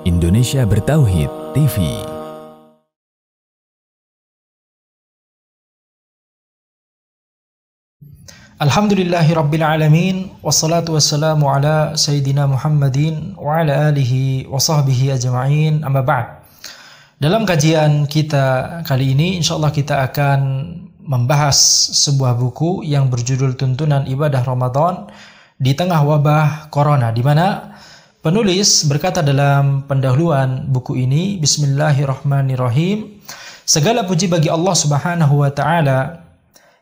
Indonesia Bertauhid TV. Alhamdulillahirrabbilalamin. Wassalatu wassalamu ala Sayyidina Muhammadin wa ala alihi wa sahbihi ajma'in, amma ba'd. Dalam kajian kita kali ini insyaallah kita akan membahas sebuah buku yang berjudul Tuntunan Ibadah Ramadan di Tengah Wabah Corona, di mana penulis berkata dalam pendahuluan buku ini, Bismillahirrahmanirrahim. Segala puji bagi Allah Subhanahu wa Ta'ala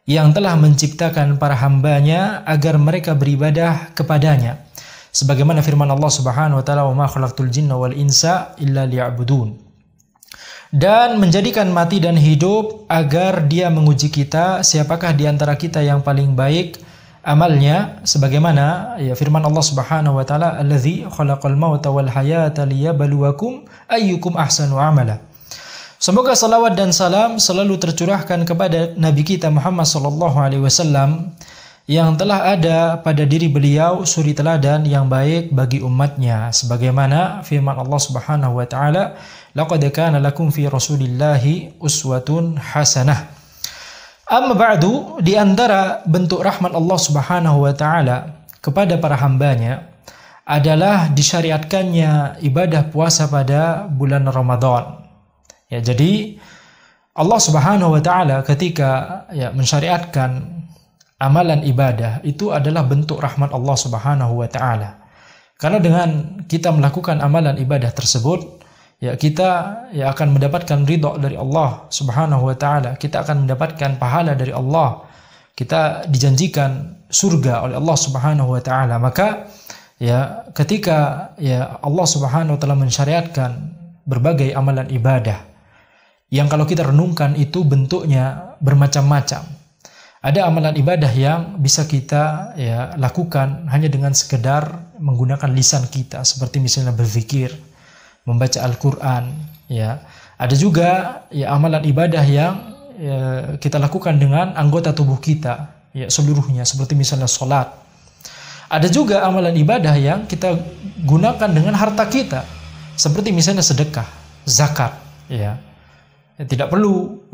yang telah menciptakan para hambanya agar mereka beribadah kepadanya, sebagaimana firman Allah Subhanahu wa Ta'ala, wa ma khalaqtul jinna wal insa illa liya'budun, dan menjadikan mati dan hidup agar dia menguji kita, siapakah di antara kita yang paling baik amalnya, sebagaimana ya firman Allah Subhanahu wa Ta'ala, allazi khalaqal mauta wal hayata liyabluwakum ayyukum ahsanu amala. Semoga salawat dan salam selalu tercurahkan kepada Nabi kita Muhammad sallallahu alaihi wasallam yang telah ada pada diri beliau suri teladan yang baik bagi umatnya, sebagaimana firman Allah Subhanahu wa Ta'ala, laqad kana lakum fi rasulillahi uswatun hasanah. Amma ba'du, di antara bentuk rahmat Allah Subhanahu wa Ta'ala kepada para hambanya adalah disyariatkannya ibadah puasa pada bulan Ramadan. Ya, jadi Allah Subhanahu wa Ta'ala ketika mensyariatkan amalan ibadah itu adalah bentuk rahmat Allah Subhanahu wa Ta'ala. Karena dengan kita melakukan amalan ibadah tersebut, kita akan mendapatkan ridha dari Allah Subhanahu wa Ta'ala. Kita akan mendapatkan pahala dari Allah. Kita dijanjikan surga oleh Allah Subhanahu wa Ta'ala. Maka ketika Allah Subhanahu wa Ta'ala mensyariatkan berbagai amalan ibadah yang kalau kita renungkan itu bentuknya bermacam-macam. Ada amalan ibadah yang bisa kita lakukan hanya dengan sekedar menggunakan lisan kita, seperti misalnya berzikir, membaca Al-Quran. Ada juga amalan ibadah yang kita lakukan dengan anggota tubuh kita seluruhnya, seperti misalnya sholat. Ada juga amalan ibadah yang kita gunakan dengan harta kita, seperti misalnya sedekah, zakat. Tidak perlu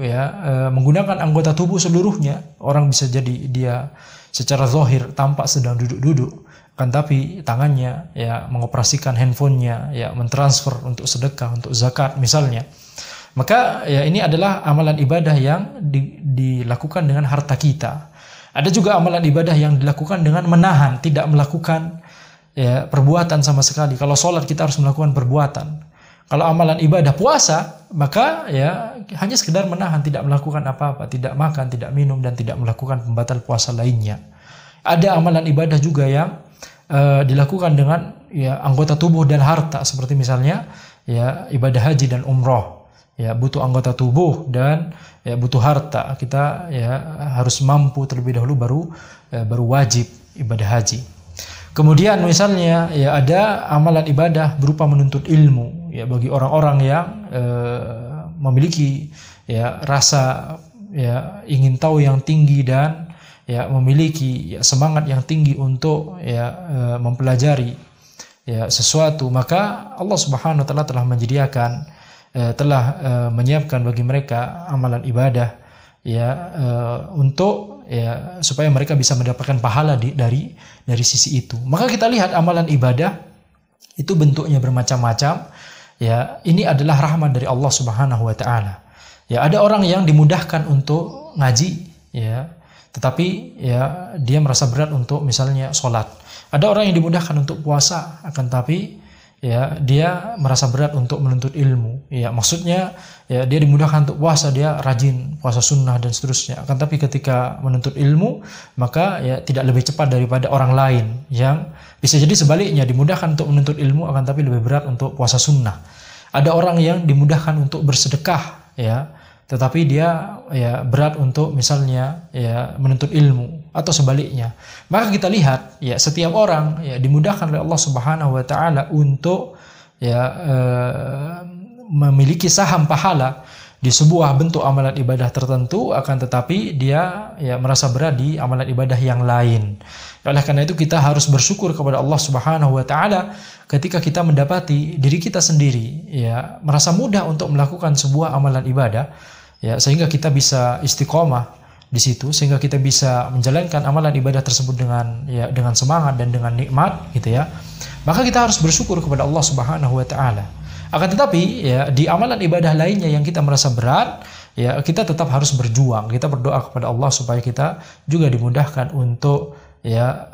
menggunakan anggota tubuh seluruhnya. Orang bisa jadi dia secara zahir tampak sedang duduk-duduk, kan tapi tangannya mengoperasikan handphonenya, mentransfer untuk sedekah, untuk zakat misalnya. Maka ini adalah amalan ibadah yang dilakukan dengan harta kita. Ada juga amalan ibadah yang dilakukan dengan menahan, tidak melakukan perbuatan sama sekali. Kalau sholat kita harus melakukan perbuatan. Kalau amalan ibadah puasa, maka hanya sekedar menahan, tidak melakukan apa-apa, tidak makan, tidak minum, dan tidak melakukan pembatal puasa lainnya. Ada amalan ibadah juga yang dilakukan dengan anggota tubuh dan harta, seperti misalnya ibadah haji dan umroh. Butuh anggota tubuh dan butuh harta. Kita harus mampu terlebih dahulu baru wajib ibadah haji. Kemudian misalnya ada amalan ibadah berupa menuntut ilmu, bagi orang-orang yang memiliki rasa ingin tahu yang tinggi dan memiliki semangat yang tinggi untuk mempelajari sesuatu, maka Allah Subhanahu wa Ta'ala telah menyediakan, telah menyiapkan bagi mereka amalan ibadah untuk supaya mereka bisa mendapatkan pahala dari sisi itu. Maka kita lihat amalan ibadah itu bentuknya bermacam-macam. Ini adalah rahmat dari Allah Subhanahu wa Ta'ala. Ada orang yang dimudahkan untuk ngaji, tetapi dia merasa berat untuk misalnya sholat. Ada orang yang dimudahkan untuk puasa, akan tapi dia merasa berat untuk menuntut ilmu. Maksudnya dia dimudahkan untuk puasa, dia rajin puasa sunnah dan seterusnya. Akan tapi ketika menuntut ilmu, maka tidak lebih cepat daripada orang lain yang bisa jadi sebaliknya, dimudahkan untuk menuntut ilmu, akan tapi lebih berat untuk puasa sunnah. Ada orang yang dimudahkan untuk bersedekah, tetapi dia berat untuk misalnya menuntut ilmu, atau sebaliknya. Maka kita lihat setiap orang dimudahkan oleh Allah Subhanahu wa Ta'ala untuk memiliki saham pahala di sebuah bentuk amalan ibadah tertentu, akan tetapi dia merasa berat di amalan ibadah yang lain. Oleh karena itu kita harus bersyukur kepada Allah Subhanahu wa taala ketika kita mendapati diri kita sendiri ya merasa mudah untuk melakukan sebuah amalan ibadah ya, sehingga kita bisa istiqomah di situ, sehingga kita bisa menjalankan amalan ibadah tersebut dengan semangat dan dengan nikmat gitu ya. Maka kita harus bersyukur kepada Allah Subhanahu wa taala. Akan tetapi ya di amalan ibadah lainnya yang kita merasa berat, ya kita tetap harus berjuang. Kita berdoa kepada Allah supaya kita juga dimudahkan untuk ya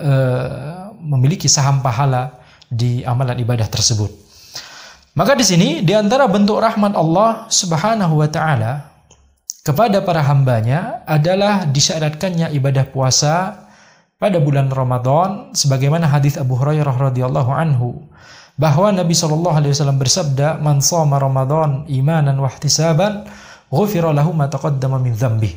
memiliki saham pahala di amalan ibadah tersebut. Maka di sini di antara bentuk rahmat Allah Subhanahu wa taala kepada para hambanya adalah disyaratkannya ibadah puasa pada bulan Ramadan, sebagaimana hadis Abu Hurairah radhiyallahu anhu bahwa Nabi SAW bersabda, "Man shoma Ramadan imanan wa ihtisaban, ghufira lahu ma taqaddama min dzambi."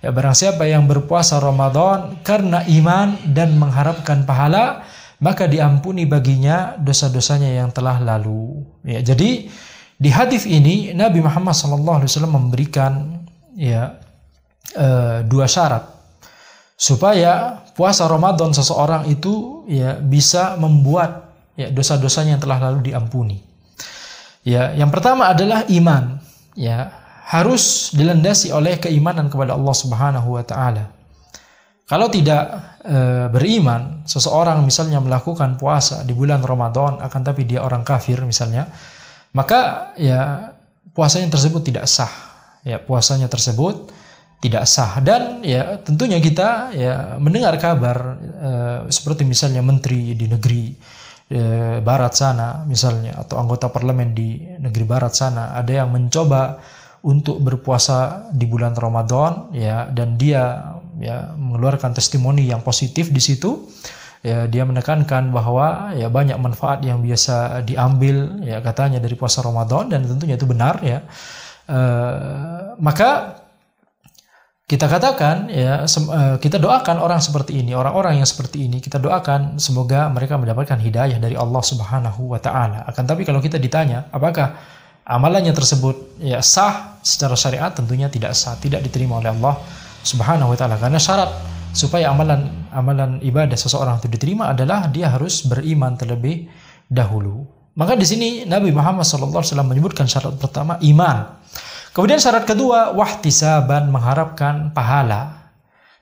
Ya, barang siapa yang berpuasa Ramadan karena iman dan mengharapkan pahala, maka diampuni baginya dosa-dosanya yang telah lalu. Ya, jadi di hadis ini Nabi Muhammad SAW memberikan ya dua syarat supaya puasa Ramadan seseorang itu ya bisa membuat ya dosa-dosanya yang telah lalu diampuni. Ya, yang pertama adalah iman. Ya, harus dilandasi oleh keimanan kepada Allah Subhanahu wa taala. Kalau tidak beriman, seseorang misalnya melakukan puasa di bulan Ramadan akan tapi dia orang kafir misalnya, maka ya puasanya tersebut tidak sah. Ya, puasanya tersebut tidak sah. Dan ya tentunya kita ya mendengar kabar seperti misalnya menteri di negeri barat sana misalnya, atau anggota parlemen di negeri barat sana ada yang mencoba untuk berpuasa di bulan Ramadan ya, dan dia ya mengeluarkan testimoni yang positif di situ. Ya, dia menekankan bahwa ya banyak manfaat yang biasa diambil ya katanya dari puasa Ramadan, dan tentunya itu benar ya. Maka kita katakan ya kita doakan orang seperti ini, orang-orang yang seperti ini kita doakan semoga mereka mendapatkan hidayah dari Allah Subhanahu wa taala. Akan tapi kalau kita ditanya apakah amalannya tersebut ya sah secara syariat, tentunya tidak sah, tidak diterima oleh Allah Subhanahu wa taala, karena syarat supaya amalan ibadah seseorang itu diterima adalah dia harus beriman terlebih dahulu. Maka di sini Nabi Muhammad SAW menyebutkan syarat pertama iman. Kemudian syarat kedua wahtisaban, mengharapkan pahala,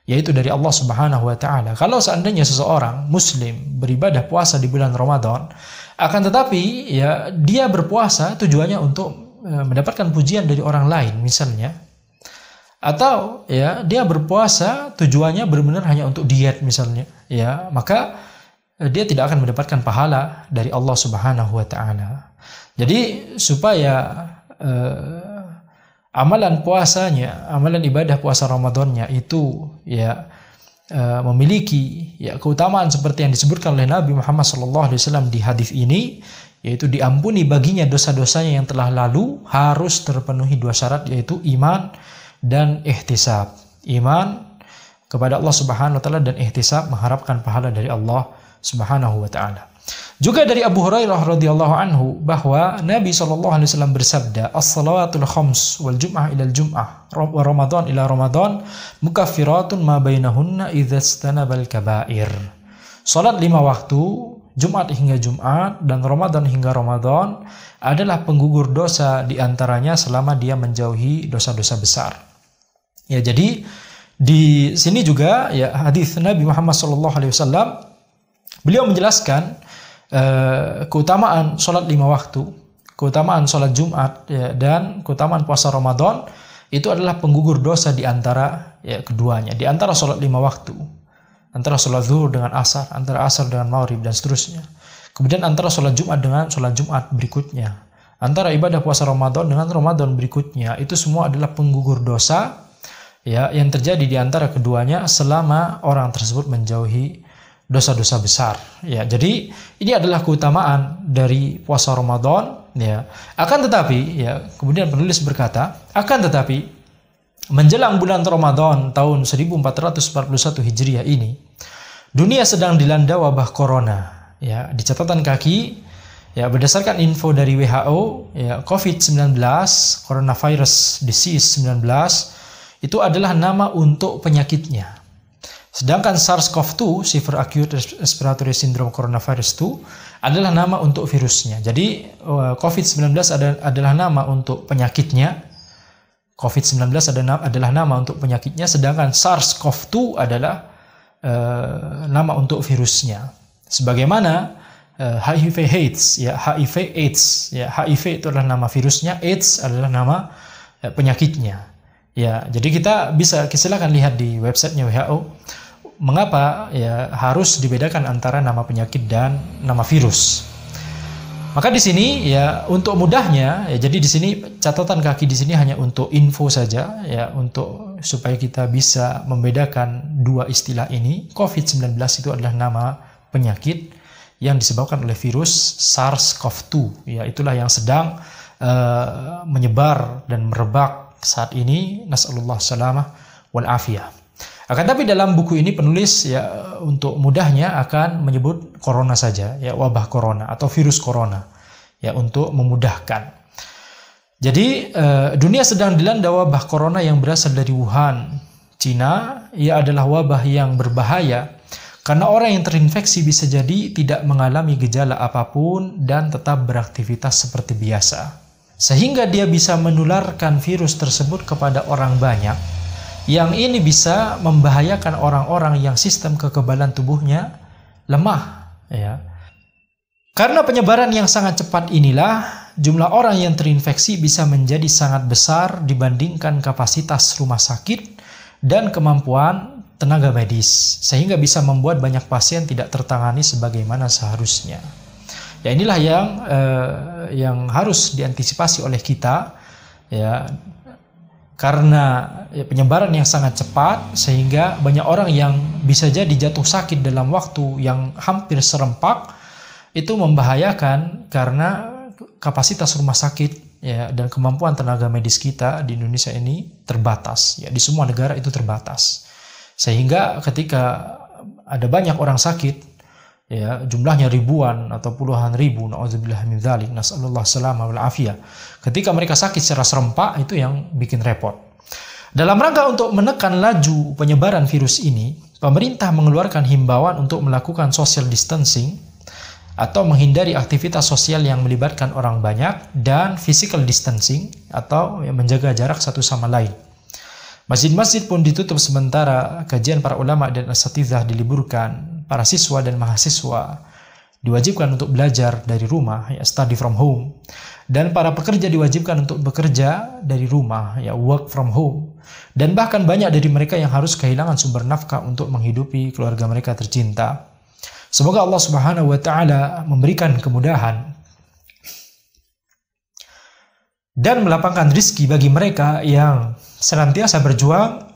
yaitu dari Allah Subhanahu wa taala. Kalau seandainya seseorang muslim beribadah puasa di bulan Ramadan, akan tetapi ya dia berpuasa tujuannya untuk mendapatkan pujian dari orang lain misalnya, atau ya dia berpuasa tujuannya benar-benar hanya untuk diet misalnya, ya maka dia tidak akan mendapatkan pahala dari Allah Subhanahu wa taala. Jadi supaya amalan puasanya, amalan ibadah puasa Ramadannya itu ya memiliki ya keutamaan seperti yang disebutkan oleh Nabi Muhammad SAW di hadis ini, yaitu diampuni baginya dosa-dosanya yang telah lalu, harus terpenuhi dua syarat, yaitu iman dan ihtisab. Iman kepada Allah Subhanahu wa taala dan ihtisab, mengharapkan pahala dari Allah Subhanahu wa taala. Juga dari Abu Hurairah radhiyallahu anhu bahwa Nabi SAW bersabda, "As-salawatul khams wal jum'ah ila al-jum'ah wa Ramadan ila Ramadan mukaffiratun ma bainahunna idza istanabal kaba'ir." Salat 5 waktu, Jumat hingga Jumat dan Ramadan hingga Ramadan adalah penggugur dosa di antaranya selama dia menjauhi dosa-dosa besar. Ya, jadi di sini juga ya hadis Nabi Muhammad SAW beliau menjelaskan keutamaan sholat 5 waktu, keutamaan sholat Jumat ya, dan keutamaan puasa Ramadan itu adalah penggugur dosa di antara ya, keduanya, di antara sholat 5 waktu, antara sholat zuhur dengan asar, antara asar dengan maghrib dan seterusnya. Kemudian antara sholat Jumat dengan sholat Jumat berikutnya, antara ibadah puasa Ramadan dengan Ramadan berikutnya, itu semua adalah penggugur dosa ya yang terjadi di antara keduanya selama orang tersebut menjauhi dosa-dosa besar. Ya, jadi ini adalah keutamaan dari puasa Ramadan. Ya, akan tetapi, ya kemudian penulis berkata, akan tetapi menjelang bulan Ramadan tahun 1441 Hijriah ini, dunia sedang dilanda wabah corona. Ya, di catatan kaki, ya berdasarkan info dari WHO, ya COVID-19, Coronavirus Disease 19, itu adalah nama untuk penyakitnya. Sedangkan SARS-CoV-2, Severe Acute Respiratory Syndrome Coronavirus 2, adalah nama untuk virusnya. Jadi COVID-19 adalah nama untuk penyakitnya. COVID-19 adalah nama untuk penyakitnya, sedangkan SARS-CoV-2 adalah nama untuk virusnya. Sebagaimana HIV/AIDS, ya HIV/AIDS, ya HIV itu adalah nama virusnya, AIDS adalah nama penyakitnya. Ya, jadi silakan lihat di websitenya WHO mengapa ya harus dibedakan antara nama penyakit dan nama virus. Maka di sini ya untuk mudahnya ya, jadi di sini catatan kaki di sini hanya untuk info saja ya, untuk supaya kita bisa membedakan dua istilah ini. COVID-19 itu adalah nama penyakit yang disebabkan oleh virus SARS-CoV-2 ya, itulah yang sedang menyebar dan merebak saat ini, nasallallahu salamah wal afiyah. Akan tapi dalam buku ini penulis ya untuk mudahnya akan menyebut corona saja ya, wabah corona atau virus corona ya, untuk memudahkan. Jadi dunia sedang dilanda wabah corona yang berasal dari Wuhan, Cina. Ia adalah wabah yang berbahaya karena orang yang terinfeksi bisa jadi tidak mengalami gejala apapun dan tetap beraktivitas seperti biasa. Sehingga dia bisa menularkan virus tersebut kepada orang banyak, yang ini bisa membahayakan orang-orang yang sistem kekebalan tubuhnya lemah. Ya. Karena penyebaran yang sangat cepat inilah, jumlah orang yang terinfeksi bisa menjadi sangat besar dibandingkan kapasitas rumah sakit dan kemampuan tenaga medis, sehingga bisa membuat banyak pasien tidak tertangani sebagaimana seharusnya. Ya, inilah yang harus diantisipasi oleh kita ya, karena penyebaran yang sangat cepat sehingga banyak orang yang bisa jadi jatuh sakit dalam waktu yang hampir serempak. Itu membahayakan karena kapasitas rumah sakit ya dan kemampuan tenaga medis kita di Indonesia ini terbatas ya, di semua negara itu terbatas. Sehingga ketika ada banyak orang sakit ya, jumlahnya ribuan atau puluhan ribu, na'udzubillah min dzalik, nasallallahu salamah wal afiyah. Ketika mereka sakit secara serempak, itu yang bikin repot. Dalam rangka untuk menekan laju penyebaran virus ini, pemerintah mengeluarkan himbauan untuk melakukan social distancing atau menghindari aktivitas sosial yang melibatkan orang banyak, dan physical distancing atau menjaga jarak satu sama lain. Masjid-masjid pun ditutup sementara, kajian para ulama dan asatidhah diliburkan, para siswa dan mahasiswa diwajibkan untuk belajar dari rumah, ya study from home, dan para pekerja diwajibkan untuk bekerja dari rumah, ya work from home, dan bahkan banyak dari mereka yang harus kehilangan sumber nafkah untuk menghidupi keluarga mereka tercinta. Semoga Allah Subhanahu wa taala memberikan kemudahan dan melapangkan rizki bagi mereka yang senantiasa berjuang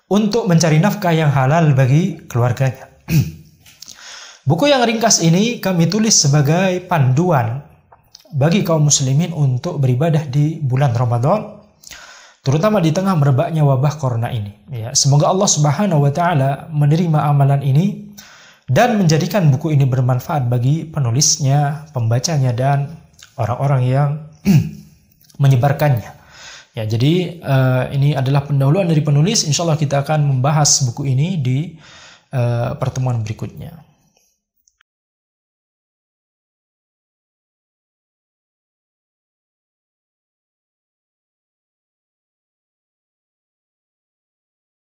untuk mencari nafkah yang halal bagi keluarganya. Buku yang ringkas ini kami tulis sebagai panduan bagi kaum muslimin untuk beribadah di bulan Ramadan, terutama di tengah merebaknya wabah corona ini. Ya, semoga Allah Subhanahu wa taala menerima amalan ini dan menjadikan buku ini bermanfaat bagi penulisnya, pembacanya, dan orang-orang yang menyebarkannya. Ya, jadi ini adalah pendahuluan dari penulis. Insyaallah kita akan membahas buku ini di pertemuan berikutnya.